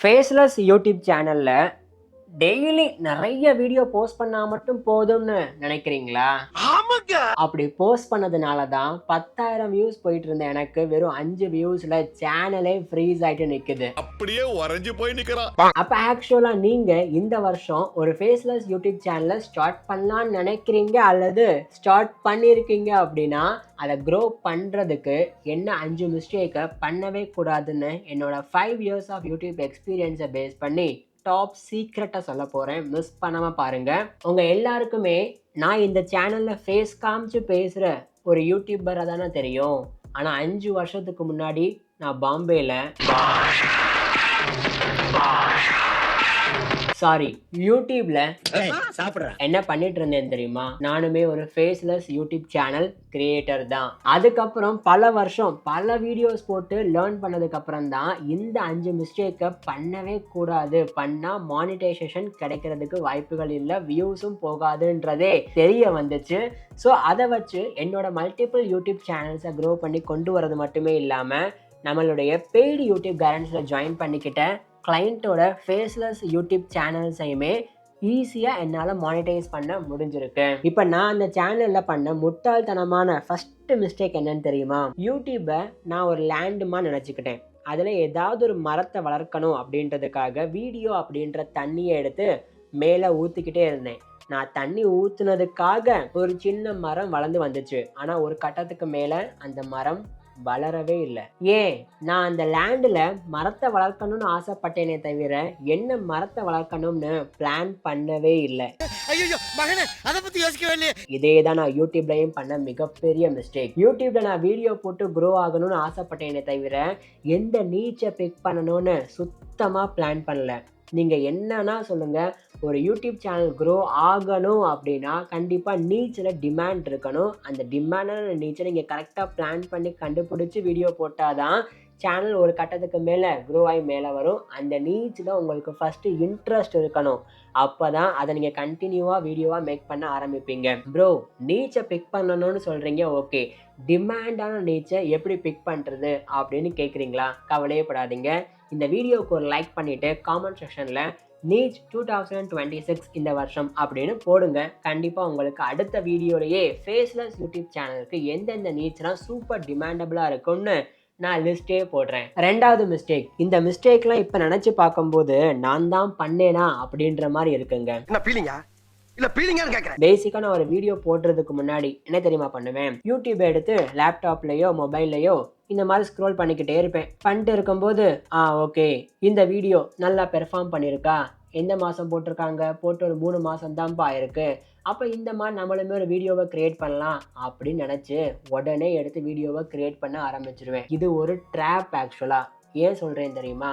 Faceless YouTube சேனல்ல daily நிறைய video post பண்ணா மட்டும் போதும்னு நினைக்கிறீங்களா? அப்படி போஸ்ட் பண்ணதுனால தான் 10,000 வியூஸ் போயிட்டு இருந்த எனக்கு வெறும் 5 வியூஸ்ல சேனலே ஃப்ரீஸ் ஆயிட்டு நிக்குது. அப்படியே உறைஞ்சு போய் நிக்கிறான். அப்ப ஆக்சுவலா நீங்க இந்த வருஷம் ஒரு ஃபேஸ்லெஸ் யூடியூப் சேனலை ஸ்டார்ட் பண்ணலாம்னு நினைக்கிறீங்க அல்லது ஸ்டார்ட் பண்ணிருக்கீங்க அப்படின்னா அதை க்ரோ பண்றதுக்கு என்ன 5 மிஸ்டேக்கை பண்ணவே கூடாதுன்னு என்னோட 5 இயர்ஸ் ஆஃப் யூடியூப் எக்ஸ்பீரியன்ஸை பேஸ் பண்ணி டாப் சீக்ரெட்டை சொல்ல போறேன். மிஸ் பண்ணாம பாருங்க. உங்க எல்லாருக்குமே நான் இந்த சேனல்ல ஃபேஸ் காமிச்சு பேசுற ஒரு யூடியூபரா தானே தெரியும். ஆனா 5 வருஷத்துக்கு முன்னாடி நான் பாம்பேல யூடியூப்ல என்ன பண்ணிட்டு இருந்தேன் தெரியுமா? நானுமே ஒரு ஃபேஸ்லெஸ் யூடியூப் சேனல் கிரியேட்டர் தான். அதுக்கப்புறம் பல வருஷம் பல வீடியோஸ் போட்டு லேர்ன் பண்ணதுக்கு அப்புறம் தான் இந்த 5 மிஸ்டேக்கை பண்ணவே கூடாது, பண்ணா மானிட்டைசேஷன் கிடைக்கிறதுக்கு வாய்ப்புகள் இல்லை, வியூஸும் போகாதுன்றதே தெரிய வந்துச்சு. ஸோ அதை வச்சு என்னோட மல்டிபிள் யூடியூப் சேனல்ஸை க்ரோ பண்ணி கொண்டு வரது மட்டுமே இல்லாமல் நம்மளுடைய பெய்டு யூடியூப் கைடன்ஸில் ஜாயின் பண்ணிக்கிட்ட கிளைண்ட்டோட ஃபேஸ்லெஸ் யூடியூப் சேனல்ஸையுமே ஈஸியாக என்னால் மானிட்டைஸ் பண்ண முடிஞ்சிருக்கு. இப்போ நான் அந்த சேனலில் பண்ண முட்டாள்தனமான ஃபஸ்ட்டு மிஸ்டேக் என்னன்னு தெரியுமா? யூடியூப்பை நான் ஒரு லேண்டுமா நினச்சிக்கிட்டேன். அதில் ஏதாவது ஒரு மரத்தை வளர்க்கணும் அப்படின்றதுக்காக வீடியோ அப்படின்ற தண்ணியை எடுத்து மேலே ஊற்றிக்கிட்டே இருந்தேன். நான் தண்ணி ஊற்றுனதுக்காக ஒரு சின்ன மரம் வளர்ந்து வந்துச்சு. ஆனால் ஒரு கட்டத்துக்கு மேலே அந்த மரம் வளரவே இல்லை. ஏன்? நான் அந்த லேண்டில் மரத்தை வளர்க்கணும்னு ஆசைப்பட்டேனே தவிர என்ன மரத்தை வளர்க்கணும்னு பிளான் பண்ணவே இல்லை. இதே தான் நான் யூடியூப்லையும் பண்ண மிகப்பெரிய மிஸ்டேக். யூடியூப்ல நான் வீடியோ போட்டு க்ரோ ஆகணும்னு ஆசைப்பட்டேனே தவிர எந்த நீச்சை பிக் பண்ணணும்னு சுத்தமாக பிளான் பண்ணல. நீங்கள் என்னன்னா சொல்லுங்கள், ஒரு யூடியூப் சேனல் க்ரோ ஆகணும் அப்படின்னா கண்டிப்பாக நீச்சில் டிமாண்ட் இருக்கணும். அந்த டிமாண்டான நீச்சை நீங்கள் கரெக்டாக பிளான் பண்ணி கண்டுபிடிச்சி வீடியோ போட்டால் தான் சேனல் ஒரு கட்டத்துக்கு மேலே க்ரோ ஆகி மேலே வரும். அந்த நீச்சில் உங்களுக்கு ஃபஸ்ட்டு இன்ட்ரெஸ்ட் இருக்கணும். அப்போ தான் அதை நீங்கள் கண்டினியூவாக வீடியோவாக மேக் பண்ண ஆரம்பிப்பீங்க. ப்ரோ, நீச்சை பிக் பண்ணணும்னு சொல்கிறீங்க, ஓகே, டிமாண்டான நீச்சை எப்படி பிக் பண்ணுறது அப்படின்னு கேட்குறீங்களா? கவலையே படாதீங்க. இந்த வீடியோவுக்கு ஒரு லைக் பண்ணிவிட்டு காமெண்ட் செக்ஷனில் நீச் 2026 இந்த வருஷம் அப்படின்னு போடுங்க. கண்டிப்பாக உங்களுக்கு அடுத்த வீடியோலேயே ஃபேஸ்லெஸ் யூடியூப் சேனலுக்கு எந்தெந்த நீச்லாம் சூப்பர் டிமாண்டபிளாக இருக்கும்னு நான் லிஸ்டே போடுறேன். ரெண்டாவது மிஸ்டேக். இந்த மிஸ்டேக்லாம் இப்போ நினச்சி பார்க்கும்போது நான் தான் பண்ணேனா அப்படின்ற மாதிரி இருக்குங்க. பேசிக்காக நான் ஒரு வீடியோ போடுறதுக்கு முன்னாடி என்ன தெரியுமா பண்ணுவேன்? யூடியூப் எடுத்து லேப்டாப்லேயோ மொபைல்லையோ இந்த மாதிரி ஸ்க்ரோல் பண்ணிக்கிட்டே இருப்பேன். பண்ணிட்டு இருக்கும்போது ஓகே, இந்த வீடியோ நல்லா பெர்ஃபார்ம் பண்ணியிருக்கா, எந்த மாதம் போட்டிருக்காங்க, போட்டு ஒரு 3 மாதம் தான்ப்பா ஆயிருக்கு, அப்போ இந்த மாதிரி நம்மளுமே ஒரு வீடியோவை கிரியேட் பண்ணலாம் அப்படின்னு நினச்சி உடனே எடுத்து வீடியோவை கிரியேட் பண்ண ஆரம்பிச்சிருவேன். இது ஒரு ட்ராப் ஆக்சுவலாக. ஏன் சொல்கிறேன் தெரியுமா?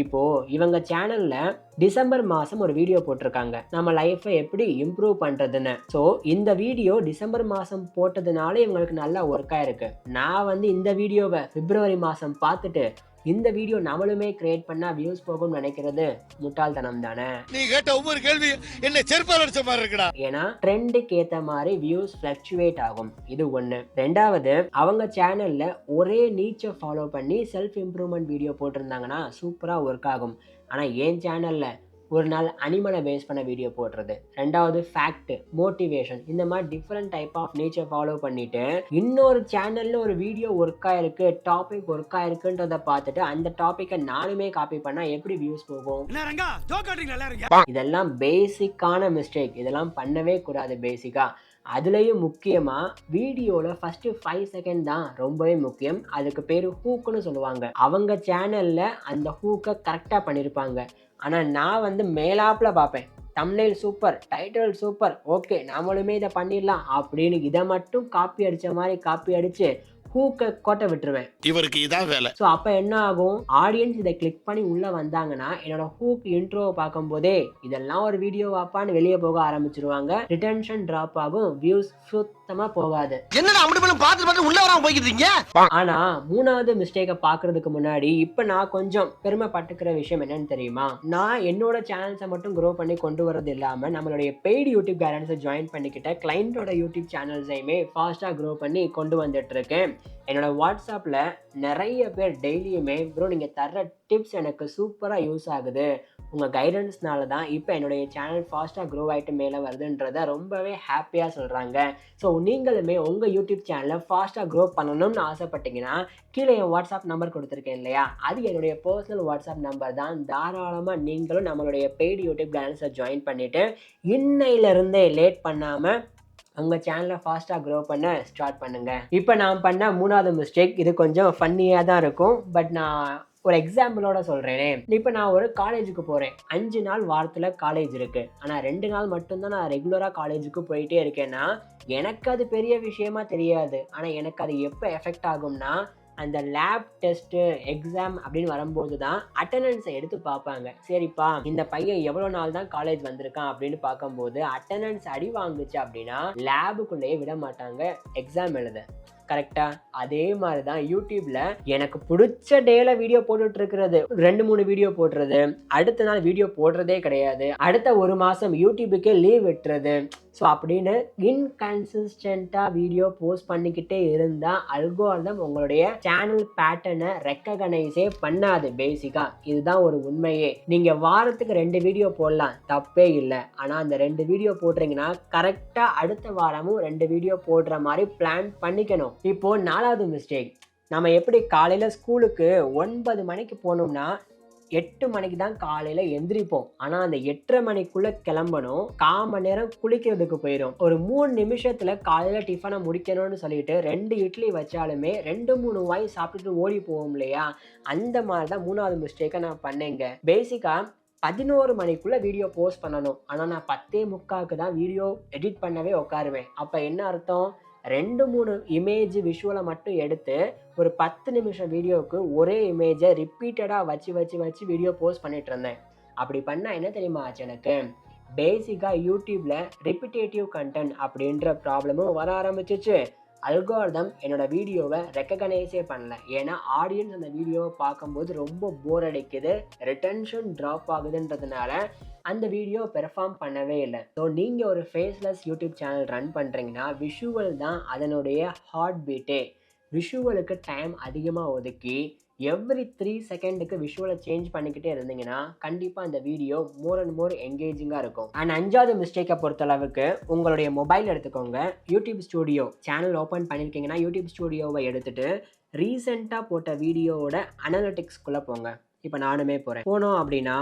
இப்போது இவங்க சேனலில் டிசம்பர் மாதம் ஒரு வீடியோ போட்டிருக்காங்க, நம்ம லைஃப்பை எப்படி இம்ப்ரூவ் பண்ணுறதுன்னு. ஸோ இந்த வீடியோ டிசம்பர் மாதம் போட்டதுனால இவங்களுக்கு நல்லா ஒர்க் ஆயிருக்கு. நான் இந்த வீடியோவை பிப்ரவரி மாதம் பார்த்துட்டு இந்த வீடியோ நம்மளுமே கிரியேட் பண்ணா வியூஸ் போகும்னு நினைக்கிறது முட்டாள்தனம் தானே? நீ கேட்ட ஒவ்வொரு கேள்வி என்ன செருப்பால் அடிச்ச மாதிரி இருக்குடா. ஏன்னா ட்ரெண்டுக்கு ஏத்த மாதிரி வியூஸ் ஃபிளக்சுவேட் ஆகும். இது ஒண்ணு. ரெண்டாவது, அவங்க சேனல்ல ஒரே நீச்சை ஃபாலோ பண்ணி செல்ஃப் இம்ப்ரூவ்மெண்ட் வீடியோ போட்டிருந்தாங்கன்னா சூப்பரா ஒர்க் ஆகும். ஆனா என் சேனல்ல ஒரு நாள் அனிமலை பேஸ் பண்ண வீடியோ போடுறது, ரெண்டாவது ஃபேக்ட், மோட்டிவேஷன், இந்த மாதிரி different type of nature follow பண்ணிட்டு இன்னொரு சேனல்ல ஒரு வீடியோ ஒர்க் ஆயிருக்கு, டாபிக் ஒர்க் ஆயிருக்குன்றத பார்த்துட்டு அந்த டாபிக்கை நானுமே காப்பி பண்ணா எப்படி வியூஸ் போகும்? இதெல்லாம் பேசிக்கான மிஸ்டேக். இதெல்லாம் பண்ணவே கூடாது பேசிக்கா. அதுலேயும் முக்கியமாக வீடியோவில் ஃபஸ்ட்டு 5 செகண்ட் தான் ரொம்பவே முக்கியம். அதுக்கு பேர் ஹூக்குன்னு சொல்லுவாங்க. அவங்க சேனலில் அந்த ஹூக்கை கரெக்டாக பண்ணியிருப்பாங்க. ஆனால் நான் மேலாப்பில் பார்ப்பேன், thumbnail super, title super, okay நாமளுமே இதை பண்ணிடலாம் அப்படின்னு இதை மட்டும் காப்பி அடித்த மாதிரி காப்பி அடித்து ஹூக்கை கோட்டை விட்டுருவேன். இவருக்கு இதான் வேலை. ஸோ அப்போ என்ன ஆகும்? ஆடியன்ஸ் இதை கிளிக் பண்ணி உள்ளே வந்தாங்கன்னா என்னோட ஹூக் இன்ட்ரோவை பார்க்கும்போதே இதெல்லாம் ஒரு வீடியோ வாப்பான்னு வெளியே போக ஆரம்பிச்சிருவாங்க. ரிட்டென்ஷன் ட்ராப் ஆகும், வியூஸ் சுத்தமாக போகாது. ஆனா மூணாவது மிஸ்டேக்கை பார்க்கறதுக்கு முன்னாடி இப்போ நான் கொஞ்சம் பெருமைப்பட்டுக்கிற விஷயம் என்னன்னு தெரியுமா? நான் என்னோட சேனல்ஸை மட்டும் க்ரோ பண்ணி கொண்டு வரது இல்லாமல் நம்மளுடைய பெய்டு யூடியூப் கைடன்ஸை ஜாயின் பண்ணிக்கிட்ட கிளைண்டோட யூடியூப் சேனல்ஸையுமே ஃபாஸ்ட்டாக க்ரோ பண்ணி கொண்டு வந்துட்டு இருக்கேன். என்னோட வாட்ஸ்அப்பில் நிறைய பேர் டெய்லியுமே ப்ரோ நீங்கள் தர்ற டிப்ஸ் எனக்கு சூப்பராக யூஸ் ஆகுது, உங்கள் கைடன்ஸ்னால தான் இப்போ என்னுடைய சேனல் ஃபாஸ்ட்டாக க்ரோ ஆகிட்டு மேலே வருதுன்றதை ரொம்பவே ஹாப்பியாக சொல்கிறாங்க. ஸோ நீங்களுமே உங்கள் யூடியூப் சேனலை ஃபாஸ்ட்டாக க்ரோ பண்ணணும்னு ஆசைப்பட்டீங்கன்னா கீழே என் வாட்ஸ்அப் நம்பர் கொடுத்துருக்கேன் இல்லையா, அது என்னுடைய பர்சனல் வாட்ஸ்அப் நம்பர் தான். தாராளமாக நீங்களும் நம்மளுடைய பெய்டு யூடியூப் கைடன்ஸை ஜாயின் பண்ணிவிட்டு இன்னையிலேருந்தே லேட் பண்ணாமல் உங்கள் சேனலை ஃபாஸ்ட்டாக க்ரோ பண்ண ஸ்டார்ட் பண்ணுங்கள். இப்போ நான் பண்ண 3வது மிஸ்டேக், இது கொஞ்சம் ஃபன்னியாக தான் இருக்கும், பட் நான் ஒரு எக்ஸாம்பிளோட சொல்கிறேனே. இப்போ நான் ஒரு காலேஜுக்கு போகிறேன், 5 நாள் வாரத்தில் காலேஜ் இருக்குது, ஆனால் 2 நாள் மட்டும்தான் நான் ரெகுலராக காலேஜுக்கு போயிட்டே இருக்கேன்னா எனக்கு அது பெரிய விஷயமா தெரியாது. ஆனால் எனக்கு அது எப்போ எஃபெக்ட் ஆகும்னா அந்த லேப் டெஸ்ட்டு எக்ஸாம் அப்படின்னு வரும்போது தான் அட்டண்டன்ஸை எடுத்து பார்ப்பாங்க. சரிப்பா இந்த பையன் எவ்வளோ நாள் தான் காலேஜ் வந்திருக்கான் அப்படின்னு பார்க்கும்போது அட்டண்டன்ஸ் அடி வாங்குச்சு அப்படின்னா லேபுக்குள்ளேயே விட மாட்டாங்க எக்ஸாம் எழுத. கரெக்டா? அதே மாதிரி தான் யூடியூப்ல எனக்கு பிடிச்ச டேல வீடியோ போட்டுட்டு இருக்கிறது, 2-3 வீடியோ போடுறது, அடுத்த நாள் வீடியோ போடுறதே கிடையாது, அடுத்த 1 மாசம் யூடியூபுக்கே லீவ் விட்டுறது. ஸோ அப்படின்னு இன்கன்சிஸ்டண்ட்டாக வீடியோ போஸ்ட் பண்ணிக்கிட்டே இருந்தால் அல்கோரிதம் உங்களுடைய சேனல் பேட்டர்னை ரெக்ககனைஸே பண்ணாது. பேசிக்காக இதுதான் ஒரு உண்மையே. நீங்கள் வாரத்துக்கு 2 வீடியோ போடலாம், தப்பே இல்லை. ஆனால் அந்த 2 வீடியோ போடுறீங்கன்னா கரெக்டாக அடுத்த வாரமும் 2 வீடியோ போடுற மாதிரி பிளான் பண்ணிக்கணும். இப்போது 4வது மிஸ்டேக், நம்ம எப்படி காலையில் ஸ்கூலுக்கு 9 மணிக்கு போனோம்னா 8 மணிக்கு தான் காலையில் எந்திரிப்போம். ஆனால் அந்த 8:30 மணிக்குள்ளே கிளம்பணும், 1/4 மணி நேரம் குளிக்கிறதுக்கு போயிடும். ஒரு 3 நிமிஷத்தில் காலையில் டிஃபனை முடிக்கணும்னு சொல்லிட்டு 2 இட்லி வச்சாலுமே 2-3 வாய் சாப்பிட்டுட்டு ஓடி போவோம் இல்லையா? அந்த மாதிரி தான் 3வது மிஸ்டேக்கை நான் பண்ணேங்க. பேசிக்காக 11 மணிக்குள்ளே வீடியோ போஸ்ட் பண்ணணும், ஆனால் நான் 10:45க்கு தான் வீடியோ எடிட் பண்ணவே உட்காருவேன். அப்போ என்ன அர்த்தம்? 2-3 இமேஜ் விஷுவலை மட்டும் எடுத்து ஒரு 10 நிமிஷம் வீடியோவுக்கு ஒரே இமேஜை ரிப்பீட்டடாக வச்சு வீடியோ போஸ்ட் பண்ணிட்டு இருந்தேன். அப்படி பண்ணால் என்ன தெரியுமா ஆச்சு எனக்கு? பேசிக்காக யூடியூப்பில் ரிப்பிட்டேட்டிவ் கண்டென்ட் அப்படின்ற ப்ராப்ளமும் வர ஆரம்பிச்சிச்சு. அல்கோரிதம் என்னோட வீடியோவை ரெக்ககனைஸே பண்ணல. ஏன்னா ஆடியன்ஸ் அந்த வீடியோவை பார்க்கும்போது ரொம்ப போர் அடிக்குது, ரிட்டன்ஷன் ட்ராப் ஆகுதுன்றதுனால அந்த வீடியோ பெர்ஃபார்ம் பண்ணவே இல்லை. ஸோ நீங்கள் ஒரு ஃபேஸ்லெஸ் யூடியூப் சேனல் ரன் பண்ணுறீங்கன்னா விஷுவல் தான் அதனுடைய ஹார்ட் பீட்டே. விஷுவலுக்கு டைம் அதிகமாக ஒதுக்கி எவ்ரி 3 செகண்டுக்கு விஷுவலை சேஞ்ச் பண்ணிக்கிட்டே இருந்தீங்கன்னா கண்டிப்பாக அந்த வீடியோ மோர் அண்ட் மோர் என்கேஜிங்காக இருக்கும். அண்ட் 5வது மிஸ்டேக்கை பொறுத்தளவுக்கு உங்களுடைய மொபைல் எடுத்துக்கோங்க, யூடியூப் ஸ்டூடியோ சேனல் ஓப்பன் பண்ணியிருக்கீங்கன்னா யூடியூப் ஸ்டூடியோவை எடுத்துகிட்டு ரீசெண்டாக போட்ட வீடியோவோட அனலிட்டிக்ஸ்குள்ளே போங்க. இப்போ நானுமே போனோம் அப்படின்னா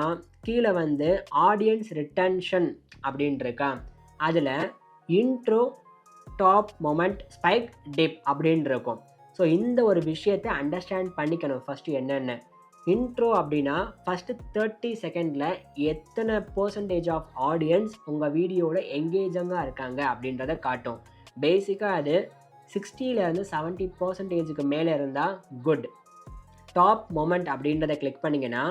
கீழே வந்து ஆடியன்ஸ் ரிட்டன்ஷன் அப்படின்னு இருக்கா, அதில் intro, top moment, spike, dip அப்படின்னு இருக்கும். ஸோ இந்த ஒரு விஷயத்தை அண்டர்ஸ்டாண்ட் பண்ணிக்கணும். ஃபஸ்ட்டு என்னென்ன இன்ட்ரோ அப்படின்னா ஃபஸ்ட்டு 30 செகண்டில் எத்தனை % ஆஃப் ஆடியன்ஸ் உங்கள் வீடியோவில் எங்கேஜாக இருக்காங்க அப்படின்றத காட்டும். பேசிக்காக அது 60-70 % மேலே இருந்தால் குட். டாப் மொமெண்ட் அப்படின்றத கிளிக் பண்ணிங்கன்னா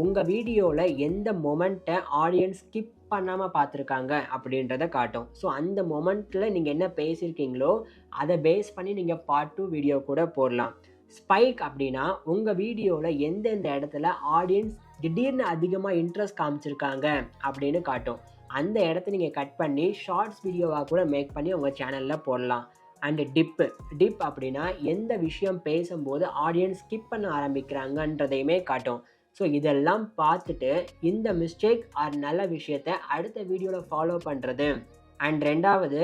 உங்கள் வீடியோவில் எந்த மொமெண்ட்டை ஆடியன்ஸ் ஸ்கிப் பண்ணாமல் பார்த்துருக்காங்க அப்படின்றத காட்டும். ஸோ அந்த மொமெண்ட்டில் நீங்கள் என்ன பேசியிருக்கீங்களோ அதை பேஸ் பண்ணி நீங்கள் பார்ட் 2 வீடியோ கூட போடலாம். ஸ்பைக் அப்படின்னா உங்கள் வீடியோவில் எந்தெந்த இடத்துல ஆடியன்ஸ் திடீர்னு அதிகமாக இன்ட்ரெஸ்ட் காமிச்சிருக்காங்க அப்படின்னு காட்டும். அந்த இடத்த நீங்கள் கட் பண்ணி ஷார்ட்ஸ் வீடியோவாக கூட மேக் பண்ணி உங்கள் சேனலில் போடலாம். அண்டு டிப் அப்படின்னா எந்த விஷயம் பேசும்போது ஆடியன்ஸ் ஸ்கிப் பண்ண ஆரம்பிக்கிறாங்கன்றதையுமே காட்டும். ஸோ இதெல்லாம் பார்த்துட்டு இந்த மிஸ்டேக் ஆர் நல்ல விஷயத்தை அடுத்த வீடியோவில் ஃபாலோ பண்ணுறது. அண்ட் 2வது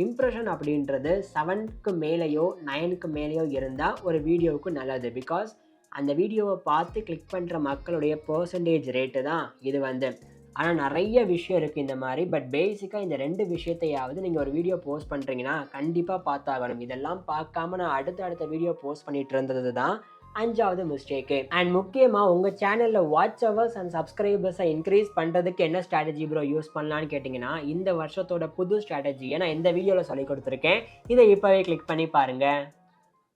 இம்ப்ரெஷன் அப்படின்றது 7க்கு மேலேயோ 9க்கு மேலேயோ இருந்தால் ஒரு வீடியோவுக்கு நல்லது. பிகாஸ் அந்த வீடியோவை பார்த்து கிளிக் பண்ணுற மக்களுடைய % ரேட்டு தான் இது வந்து. ஆனால் நிறைய விஷயம் இருக்குது இந்த மாதிரி. பட் பேசிக்காக இந்த 2 விஷயத்தையாவது நீங்கள் ஒரு வீடியோ போஸ்ட் பண்ணுறீங்கன்னா கண்டிப்பாக பார்த்தாகணும். இதெல்லாம் பார்க்காம நான் அடுத்த வீடியோ போஸ்ட் பண்ணிட்டு இருந்தது தான் 5வது மிஸ்டேக்கு. அண்ட் முக்கியமாக உங்கள் சேனலில் வாட்ச் ஹவர்ஸ் அண்ட் சப்ஸ்கிரைபர்ஸை இன்க்ரீஸ் பண்ணுறதுக்கு என்ன ஸ்ட்ராட்டஜி ப்ரோ யூஸ் பண்ணலான்னு கேட்டிங்கன்னா இந்த வருஷத்தோட புது ஸ்ட்ராட்டஜியை நான் இந்த வீடியோவில் சொல்லி கொடுத்துருக்கேன். இதை இப்போவே கிளிக் பண்ணி பாருங்கள்.